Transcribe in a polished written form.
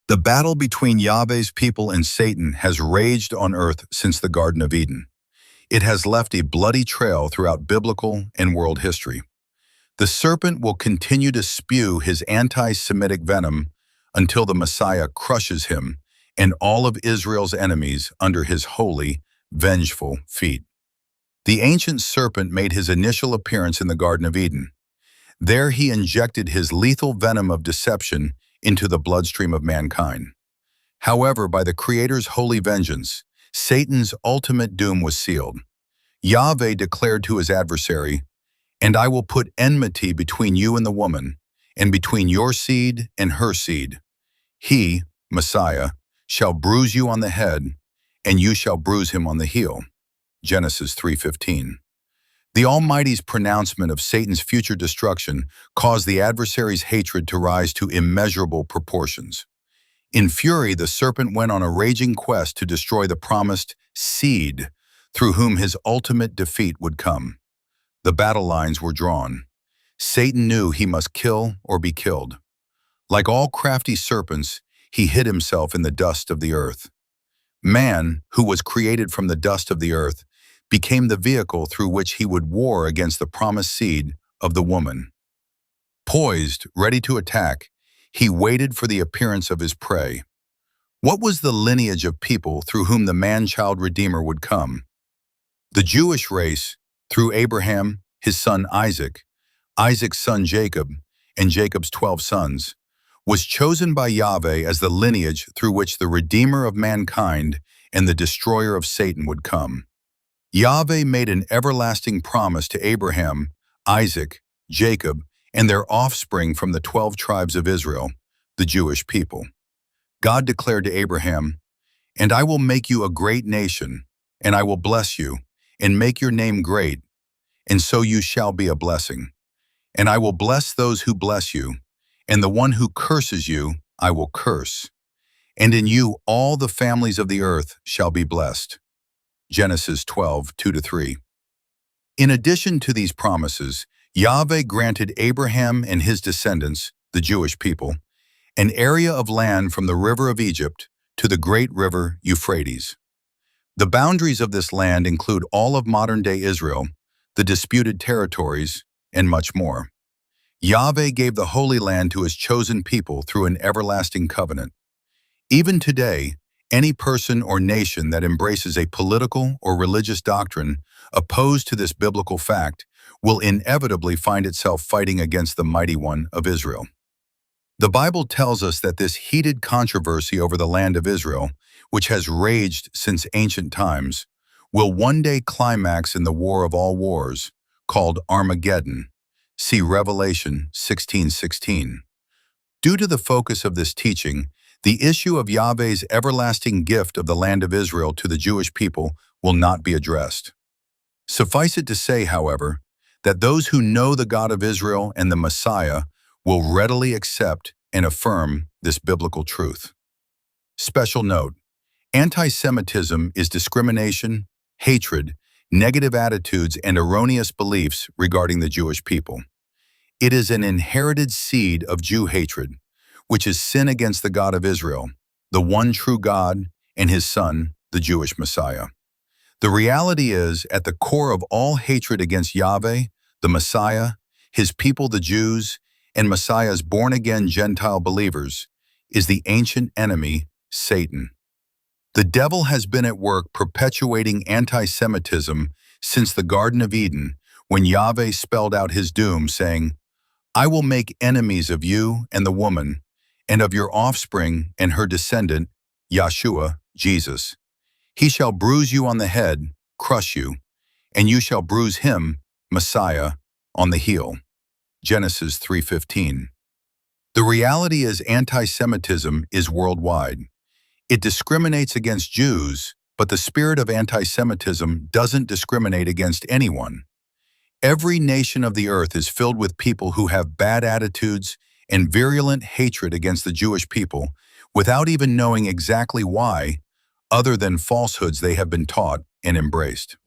The battle between Yahweh's people and Satan has raged on earth since the Garden of Eden. It has left a bloody trail throughout biblical and world history. The serpent will continue to spew his anti-Semitic venom until the Messiah crushes him and all of Israel's enemies under his holy, vengeful feet. The ancient serpent made his initial appearance in the Garden of Eden. There he injected his lethal venom of deception into the bloodstream of mankind. However, by the Creator's holy vengeance, Satan's ultimate doom was sealed. Yahveh declared to his adversary, "And I will put enmity between you and the woman, and between your seed and her seed. He, Messiah, shall bruise you on the head, and you shall bruise him on the heel." Genesis 3:15. The Almighty's pronouncement of Satan's future destruction caused the adversary's hatred to rise to immeasurable proportions. In fury, the serpent went on a raging quest to destroy the promised seed through whom his ultimate defeat would come. The battle lines were drawn. Satan knew he must kill or be killed. Like all crafty serpents, he hid himself in the dust of the earth. Man, who was created from the dust of the earth, became the vehicle through which he would war against the promised seed of the woman. Poised, ready to attack, he waited for the appearance of his prey. What was the lineage of people through whom the man-child Redeemer would come? The Jewish race, through Abraham, his son Isaac, Isaac's son Jacob, and Jacob's 12 sons, was chosen by Yahveh as the lineage through which the Redeemer of mankind and the destroyer of Satan would come. Yahveh made an everlasting promise to Abraham, Isaac, Jacob, and their offspring from the 12 tribes of Israel, the Jewish people. God declared to Abraham, "And I will make you a great nation, and I will bless you, and make your name great, and so you shall be a blessing. And I will bless those who bless you, and the one who curses you I will curse. And in you all the families of the earth shall be blessed." Genesis 12:2-3. In addition to these promises, Yahveh granted Abraham and his descendants, the Jewish people, an area of land from the river of Egypt to the great river Euphrates. The boundaries of this land include all of modern-day Israel, the disputed territories, and much more. Yahveh gave the Holy Land to his chosen people through an everlasting covenant. Even today, any person or nation that embraces a political or religious doctrine opposed to this biblical fact will inevitably find itself fighting against the Mighty One of Israel. The Bible tells us that this heated controversy over the land of Israel, which has raged since ancient times, will one day climax in the war of all wars, called Armageddon. See Revelation 16:16. Due to the focus of this teaching, the issue of Yahveh's everlasting gift of the land of Israel to the Jewish people will not be addressed. Suffice it to say, however, that those who know the God of Israel and the Messiah will readily accept and affirm this biblical truth. Special note: anti-Semitism is discrimination, hatred, negative attitudes, and erroneous beliefs regarding the Jewish people. It is an inherited seed of Jew hatred, which is sin against the God of Israel, the one true God, and his Son, the Jewish Messiah. The reality is, at the core of all hatred against Yahveh, the Messiah, his people the Jews, and Messiah's born-again Gentile believers, is the ancient enemy, Satan. The devil has been at work perpetuating anti-Semitism since the Garden of Eden, when Yahveh spelled out his doom, saying, "I will make enemies of you and the woman, and of your offspring and her descendant, Yahshua, Jesus. He shall bruise you on the head, crush you, and you shall bruise him, Messiah, on the heel." Genesis 3:15. The reality is anti-Semitism is worldwide. It discriminates against Jews, but the spirit of anti-Semitism doesn't discriminate against anyone. Every nation of the earth is filled with people who have bad attitudes and virulent hatred against the Jewish people without even knowing exactly why, other than falsehoods they have been taught and embraced.